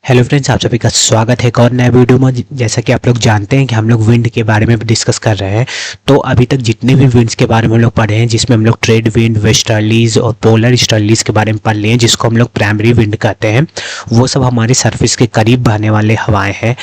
Hello friends, आप सभी का स्वागत है एक और नए वीडियो में। जैसा कि आप लोग जानते हैं कि हम लोग विंड के बारे में डिस्कस कर रहे हैं। तो अभी तक जितने भी विंड्स के बारे में हम लोग पढ़े हैं, जिसमें हम लोग ट्रेड विंड, वेस्टर्लीज और पोलर ईस्टर्लीज के बारे में पढ़ लिए हैं, जिसको हम लोग प्राइमरी विंड कहते हैं, वो सब हमारे सरफेस के करीब बहने वाले हवाएं हैं।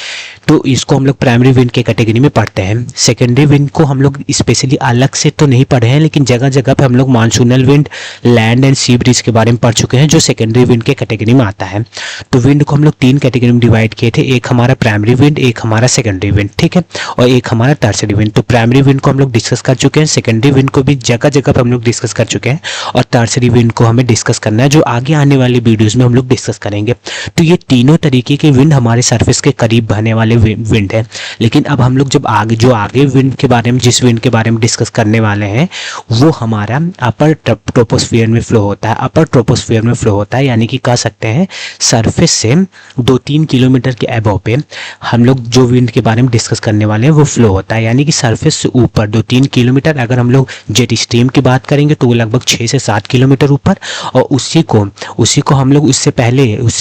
तो इसको हम लोग प्राइमरी विंड के कैटेगरी में पढ़ते हैं। सेकेंडरी विंड को हम लोग स्पेशली अलग से तो नहीं पढ़े हैं, लेकिन जगह जगह पे हम लोग monsoonal wind, land and sea breeze के बारे में पढ़ चुके हैं, जो सेकेंडरी विंड के कैटेगरी में आता है। तो विंड को हम लोग तीन कैटेगरी में डिवाइड किए थे, एक हमारा प्राइमरी विंड, एक हमारा सेकेंडरी विंड, ठीक है, और एक हमारा टर्सरी विंड। तो प्राइमरी विंड को हम लोग डिस्कस कर चुके हैं, सेकेंडरी विंड को भी जगह जगह पर हम लोग डिस्कस कर चुके हैं, और टर्सरी विंड को हमें डिस्कस करना है, जो आगे आने वाली वीडियोज़ में हम लोग डिस्कस करेंगे। तो ये तीनों तरीके के विंड हमारे सरफेस के करीब बहने वाले विंड है। लेकिन अब हम लोग जब आगे विंड के बारे में, जिस विंड के बारे में डिस्कस करने वाले हैं, वो हमारा अपर ट्रोपोस्फियर में फ्लो होता है। अपर ट्रोपोस्फियर में फ्लो होता है, यानी कि कह सकते हैं सरफेस से 2-3 किलोमीटर के अबव पे हम लोग जो विंड के बारे में डिस्कस करने वाले हैं वो फ्लो होता है। यानी कि सरफेस से ऊपर 2-3 किलोमीटर, अगर हम लोग जेट स्ट्रीम की बात करेंगे तो वो लगभग 6 से 7 किलोमीटर ऊपर। और उसी को हम लोग उससे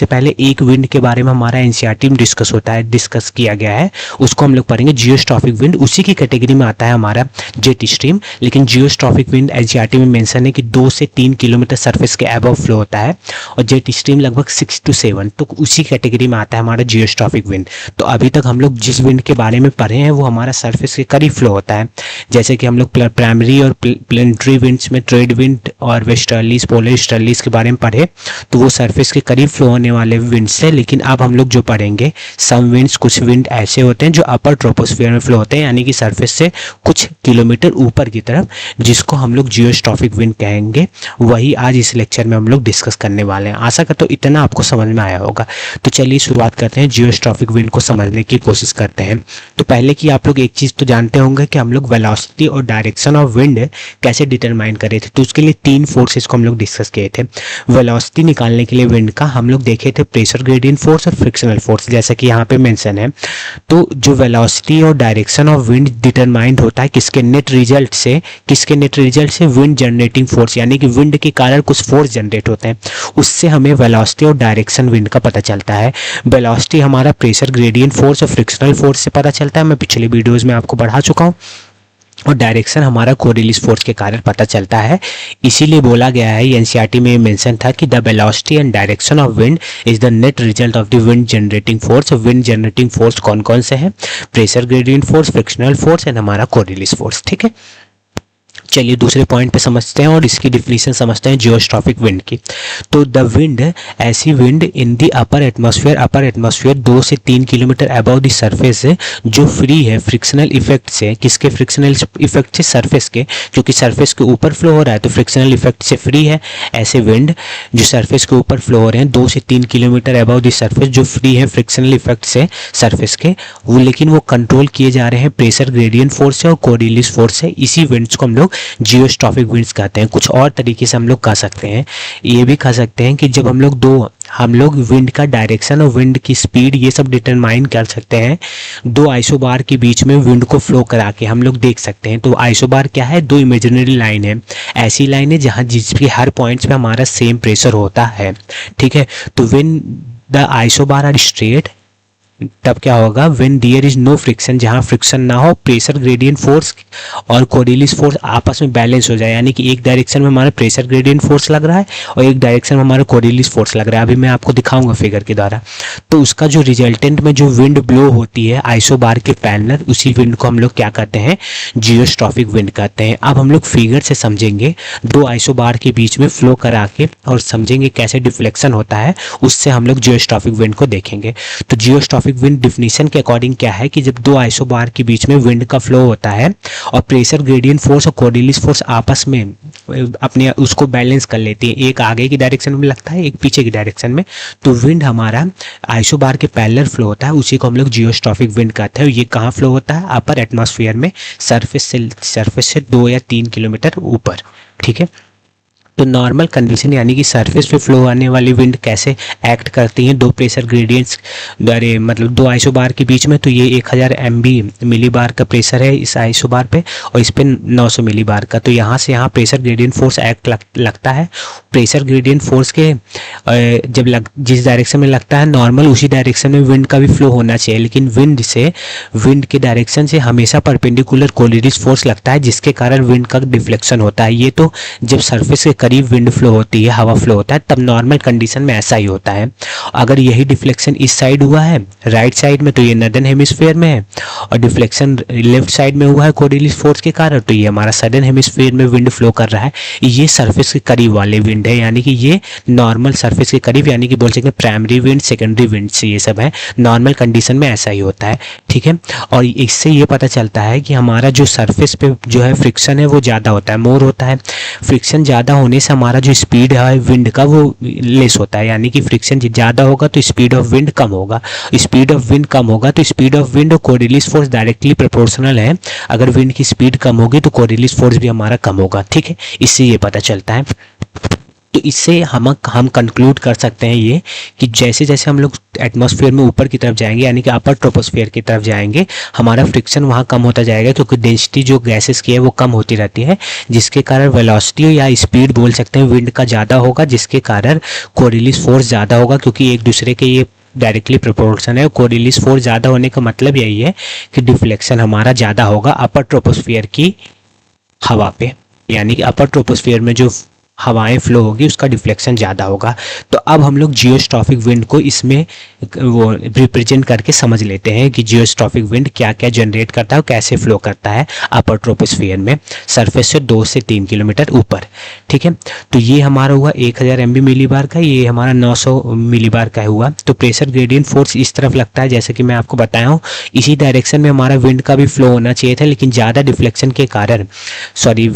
पहले एक विंड के बारे में हमारा एनसीईआरटी में डिस्कस किया गया है, उसको हम लोग पढ़ेंगे जियोस्ट्रॉफिक विंड। उसी की कैटेगरी में आता है हमारा जेट स्ट्रीम, लेकिन जियोस्ट्रॉफिक विंड एनसीईआरटी में मेंशन है कि 2 से 3 किलोमीटर सरफेस के अबव फ्लो होता है, और जेट स्ट्रीम लगभग 6 to 7, तो उसी कैटेगरी में आता है हमारा जियोस्ट्रॉफिक विंड। तो अभी तक हम लोग जिस विंड के बारे में पढ़े हैं वो हमारा सरफेस के करीब फ्लो होता है। जैसे कि हम लोग प्राइमरी और प्लेनेटरी विंड्स में ट्रेड विंड और वेस्टर्लीज, पोलर ईस्टर्लीज के बारे में पढ़े, तो वो सरफेस के करीब फ्लो होने वाले विंड्स है। लेकिन अब हम लोग जो पढ़ेंगे, सम विंड्स, कुछ विंड ऐसे होते हैं जो अपर ट्रोपोस्फियर में फ्लो होते हैं, यानी कि सरफेस से कुछ किलोमीटर ऊपर की तरफ, जिसको हम लोग जियोस्ट्रॉफिक विंड कहेंगे। वही आज इस लेक्चर में हम लोग डिस्कस करने वाले हैं। आशा करता हूं इतना आपको समझ में आया होगा। तो चलिए शुरुआत करते हैं, जियोस्ट्रॉफिक विंड को समझने की कोशिश करते हैं। तो पहले कि आप लोग एक चीज़ तो जानते होंगे कि हम लोग वेलोसिटी और डायरेक्शन ऑफ विंड कैसे डिटरमाइन करे थे। तो उसके लिए 3 फोर्सेस को हम लोग डिस्कस किए थे। वेलोसिटी निकालने के लिए विंड का हम लोग देखे थे प्रेशर ग्रेडियंट फोर्स और फ्रिक्शनल फोर्स, जैसा कि यहाँ पे मेंशन है। तो जो वेलोसिटी और डायरेक्शन ऑफ विंड डिटरमाइंड होता है किसके नेट रिजल्ट से विंड जनरेटिंग फोर्स, यानी कि विंड के कारण कुछ फोर्स जनरेट होते हैं, उससे हमें वेलोसिटी और डायरेक्शन विंड का पता चलता है। वेलोसिटी हमारा प्रेशर ग्रेडियंट फोर्स और फ्रिक्शनल फोर्स से पता चलता है, मैं पिछले वीडियोस में आपको बढ़ा चुका हूँ। और डायरेक्शन हमारा कोरिलेस फोर्स के कारण पता चलता है। इसीलिए बोला गया है, एनसीईआरटी में मेंशन था कि the velocity and direction of wind is the net result of the wind generating force. Wind generating force कौन कौन से हैं? Pressure gradient force, frictional force and हमारा कोरिलेस फोर्स, ठीक है। चलिए दूसरे पॉइंट पे समझते हैं और इसकी डिफिनीशन समझते हैं जियोस्ट्रॉफिक विंड की। तो द विंड, ऐसी wind in the upper atmosphere 2 से 3 किलोमीटर अबव द सरफेस जो फ्री है फ्रिक्शनल इफेक्ट से। किसके फ्रिक्शनल इफेक्ट से? सरफेस के, क्योंकि सरफेस के ऊपर फ्लो हो रहा है तो फ्रिक्शनल इफेक्ट से फ्री है। ऐसे विंड जो सरफेस के ऊपर फ्लो हो रहे हैं 2 से 3 किलोमीटर अबव द सरफेस, जो फ्री है फ्रिक्शनल इफेक्ट से सरफेस के, वो लेकिन वो कंट्रोल किए जा रहे हैं प्रेशर ग्रेडियंट फोर्स से और कोरिलेस फोर्स से। इसी विंड्स को हम लोग जियोस्ट्रॉफिक विंड्स कहते हैं। कुछ और तरीके से हम लोग कह सकते हैं, ये भी कह सकते हैं कि जब हम लोग विंड का डायरेक्शन और विंड की स्पीड ये सब डिटरमाइन कर सकते हैं, 2 आइसोबार के बीच में विंड को फ्लो करा के हम लोग देख सकते हैं। तो आइसोबार क्या है? 2 इमेजिनरी लाइन है, ऐसी लाइन है जहाँ जिसके हर पॉइंट्स पे हमारा सेम प्रेशर होता है, ठीक है। तो when the isobar are straight, तब क्या होगा? When there is no friction, जहाँ फ्रिक्शन ना हो, प्रेशर ग्रेडियंट फोर्स और कोरिलेस फोर्स आपस में बैलेंस हो जाए, यानी कि एक डायरेक्शन में हमारा प्रेशर ग्रेडियंट फोर्स लग रहा है और एक डायरेक्शन में हमारा कोरिलेस फोर्स लग रहा है। अभी मैं आपको दिखाऊंगा फिगर के द्वारा। तो उसका जो रिजल्टेंट में जो विंड ब्लो होती है आइसोबार के पैरेलल, उसी विंड को हम लोग क्या कहते हैं? जियोस्ट्रॉफिक विंड कहते हैं। अब हम लोग फिगर से समझेंगे, 2 आइसोबार के बीच में फ्लो करा के और समझेंगे कैसे डिफ्लेक्शन होता है, उससे हम लोग जियोस्ट्रॉफिक विंड को देखेंगे। तो जियोस्ट्रॉफिक विंड डिफिनीशन के अकॉर्डिंग क्या है कि जब 2 आइसोबार के बीच में विंड का फ्लो होता है और प्रेशर ग्रेडियंट फोर्स और कोरिलेस फोर्स आपस में अपने उसको बैलेंस कर लेती है, एक आगे की डायरेक्शन में लगता है, एक पीछे की डायरेक्शन में, तो विंड हमारा आइसोबार के पैरेलल फ्लो होता है। उसी को हम लोग जियोस्ट्रॉफिक विंड कहते हैं। ये कहाँ फ्लो होता है? अपर एटमॉस्फेयर में, सरफेस से 2 या 3 किलोमीटर ऊपर, ठीक है। तो नॉर्मल कंडीशन यानी कि सरफेस पे फ्लो आने वाली विंड कैसे एक्ट करती हैं, दो प्रेशर ग्रेडियंट्स द्वारा मतलब दो आइसोबार के बीच में। तो ये 1000 मिली बार का प्रेशर है इस आइसोबार पे और इस पे 900 मिली बार का। तो यहाँ से यहाँ प्रेशर ग्रेडियंट फोर्स एक्ट लगता है। प्रेशर ग्रेडियंट फोर्स के जिस डायरेक्शन में लगता है नॉर्मल उसी डायरेक्शन में विंड का भी फ्लो होना चाहिए, लेकिन विंड के डायरेक्शन से हमेशा परपेंडिकुलर कोलिरिज फोर्स लगता है, जिसके कारण विंड का डिफ्लेक्शन होता है। ये तो जब सरफेस के करीब विंड फ्लो होती है, हवा फ्लो होता है, तब नॉर्मल कंडीशन में ऐसा ही होता है। अगर यही डिफ्लेक्शन इस साइड हुआ है राइट साइड में, तो ये नॉर्दर्न हेमिस्फीयर में है, और डिफ्लेक्शन लेफ्ट साइड में हुआ है कोरिलिस फोर्स के कारण, तो ये हमारा सदर्न हेमिस्फीयर में विंड फ्लो कर रहा है। ये सरफेस के करीब वाले विंड है, यानी कि ये नॉर्मल सरफेस के करीब, यानी कि बोल सकते हैं प्राइमरी विंड, सेकेंडरी विंड से ये सब है। नॉर्मल कंडीशन में ऐसा ही होता है, ठीक है। और इससे ये पता चलता है कि हमारा जो सरफेस पे जो है फ्रिक्शन है वो ज़्यादा होता है, मोर होता है। फ्रिक्शन ज़्यादा होने से हमारा जो स्पीड है विंड का वो लेस होता है, यानी कि फ्रिक्शन ज़्यादा होगा तो स्पीड ऑफ विंड कम होगा, स्पीड ऑफ विंड कम होगा तो स्पीड ऑफ विंड और कोरिलिस फोर्स डायरेक्टली प्रोपोर्शनल है। अगर विंड की स्पीड कम होगी तो कोरिलिस फोर्स भी हमारा कम होगा, ठीक है। इससे ये पता चलता है। तो इससे हम कंक्लूड कर सकते हैं ये कि जैसे जैसे हम लोग एटमॉस्फेयर में ऊपर की तरफ जाएंगे, यानी कि अपर ट्रोपोस्फेयर की तरफ जाएंगे, हमारा फ्रिक्शन वहाँ कम होता जाएगा, क्योंकि डेंसिटी जो गैसेस की है वो कम होती रहती है, जिसके कारण वेलोसिटी या स्पीड बोल सकते हैं विंड का ज़्यादा होगा, जिसके कारण कोरिलिस फोर्स ज़्यादा होगा, क्योंकि एक दूसरे के ये डायरेक्टली प्रोपोर्शन है। कोरिलिस फोर्स ज़्यादा होने का मतलब यही है कि डिफ्लेक्शन हमारा ज़्यादा होगा अपर ट्रोपोस्फेयर की हवा पे, यानी कि अपर ट्रोपोस्फेयर में जो हवाएं फ्लो होगी उसका डिफ्लेक्शन ज़्यादा होगा। तो अब हम लोग जियोस्ट्रॉफिक विंड को इसमें वो रिप्रेजेंट करके समझ लेते हैं कि जियोस्ट्रॉफिक विंड क्या क्या जनरेट करता है और कैसे फ्लो करता है अपर ट्रोपोस्फियर में सरफेस से 2 से 3 किलोमीटर ऊपर, ठीक है। तो ये हमारा हुआ 1000 MB मिली बार का, ये हमारा 900 मिली बार का हुआ। तो प्रेशर ग्रेडियंट फोर्स इस तरफ लगता है, जैसे कि मैं आपको बताया हूँ, इसी डायरेक्शन में हमारा विंड का भी फ्लो होना चाहिए था, लेकिन ज़्यादा डिफ्लेक्शन के कारण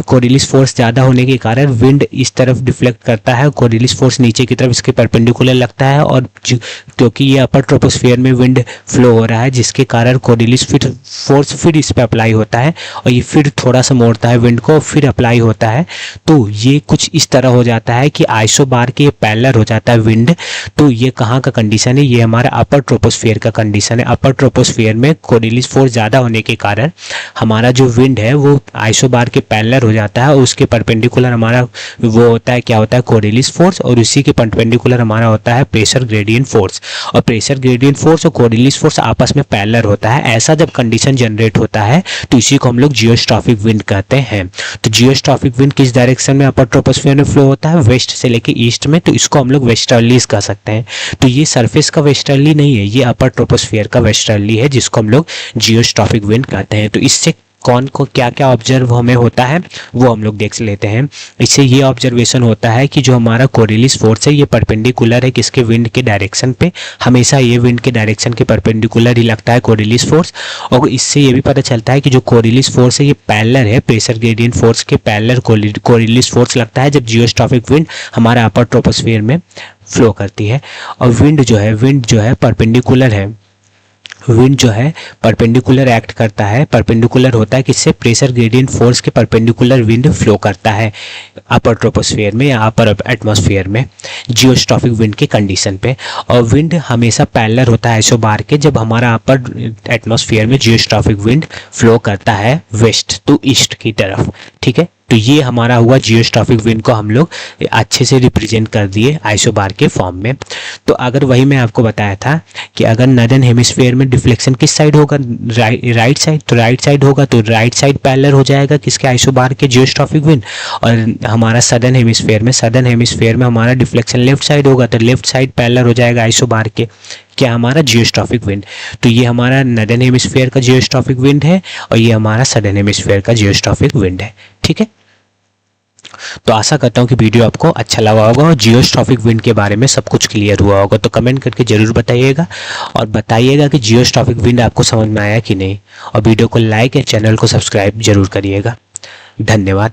कोरिलिस फोर्स ज़्यादा होने के कारण विंड इस तरफ डिफ्लेक्ट करता है, कोरिलिस फोर्स नीचे की तरफ इसके परपेंडिकुलर लगता है, और क्योंकि ये अपर ट्रोपोस्फियर में विंड फ्लो हो रहा है, जिसके कारण कोरिलिस फोर्स फिर इस पे अप्लाई होता है और ये फिर थोड़ा सा मोड़ता है विंड को, फिर अप्लाई होता है। तो ये कुछ इस तरह हो जाता है कि आइसोबार के पैरेलल हो जाता है विंड। तो ये कहाँ का कंडीशन है, ये हमारा अपर ट्रोपोस्फियर का कंडीशन है। अपर ट्रोपोस्फियर में कोरिलिस फोर्स ज़्यादा होने के कारण हमारा जो विंड है वो आइसोबार के पैरेलल हो जाता है, और उसके परपेंडिकुलर हमारा वो होता है, क्या होता है, कोरिलिस फोर्स, और उसी के परपेंडिकुलर हमारा होता है प्रेशर ग्रेडियंट फोर्स। और प्रेशर ग्रेडियंट फोर्स और कोरिलिस फोर्स आपस में पैरेलल होता है। ऐसा जब कंडीशन जनरेट होता है तो इसी को हम लोग जियोस्ट्रॉफिक विंड कहते हैं। तो जियोस्ट्रॉफिक विंड किस डायरेक्शन में अपर ट्रोपोस्फियर में फ्लो होता है, वेस्ट से लेके ईस्ट में, तो इसको हम लोग वेस्टर्लीज कह सकते हैं। तो ये सरफेस का वेस्टर्ली नहीं है, ये अपर ट्रोपोस्फियर का वेस्टर्ली है, जिसको हम लोग जियोस्ट्रॉफिक विंड कहते हैं। तो इससे कौन को क्या क्या ऑब्जर्व हमें होता है वो हम लोग देख लेते हैं। इससे ये ऑब्जर्वेशन होता है कि जो हमारा कोरिलिस फोर्स है ये परपेंडिकुलर है किसके, विंड के डायरेक्शन पे, हमेशा ये विंड के डायरेक्शन के परपेंडिकुलर ही लगता है कोरिलिस फोर्स। और इससे ये भी पता चलता है कि जो कोरिलिस फोर्स है ये पैरेलल है प्रेशर ग्रेडियंट फोर्स के पैरेलल कोरिलिस फोर्स लगता है जब जियोस्ट्रॉफिक विंड हमारा अपर ट्रोपोस्फियर में फ्लो करती है। और विंड जो है परपेंडिकुलर है, विंड जो है परपेंडिकुलर एक्ट करता है, परपेंडिकुलर होता है किससे, प्रेशर ग्रेडियंट फोर्स के परपेंडिकुलर विंड फ्लो करता है अपर ट्रोपोस्फियर में या अपर एटमॉस्फेयर में जियोस्ट्रॉफिक विंड के कंडीशन पे। और विंड हमेशा पैरेलल होता है आइसोबार के जब हमारा अपर एटमॉस्फेयर में जियोस्ट्रॉफिक विंड फ्लो करता है वेस्ट टू ईस्ट की तरफ, ठीक है। तो ये हमारा हुआ जियोस्ट्रॉफिक विंड को हम लोग अच्छे से रिप्रेजेंट कर दिए आइसोबार के फॉर्म में। तो अगर वही मैं आपको बताया था कि अगर नॉर्दर्न हेमिस्फीयर में डिफ्लेक्शन किस साइड होगा, राइट साइड, तो राइट साइड होगा तो राइट साइड पैरेलल हो जाएगा किसके, आइसोबार के जियोस्ट्रॉफिक विंड। और हमारा सदर्न हेमिस्फीयर में हमारा डिफ्लेक्शन लेफ्ट साइड होगा तो लेफ्ट साइड पैरेलल हो जाएगा आइसोबार के क्या, हमारा जियोस्ट्रॉफिक विंड। तो ये हमारा नॉर्दर्न हेमिस्फीयर का जियोस्ट्रॉफिक विंड है और ये हमारा सदर्न हेमिस्फीयर का जियोस्ट्रॉफिक विंड है, ठीक है। तो आशा करता हूँ कि वीडियो आपको अच्छा लगा होगा और जियोस्ट्रॉफिक विंड के बारे में सब कुछ क्लियर हुआ होगा। तो कमेंट करके जरूर बताइएगा और बताइएगा कि जियोस्ट्रॉफिक विंड आपको समझ में आया कि नहीं, और वीडियो को लाइक या चैनल को सब्सक्राइब जरूर करिएगा। धन्यवाद।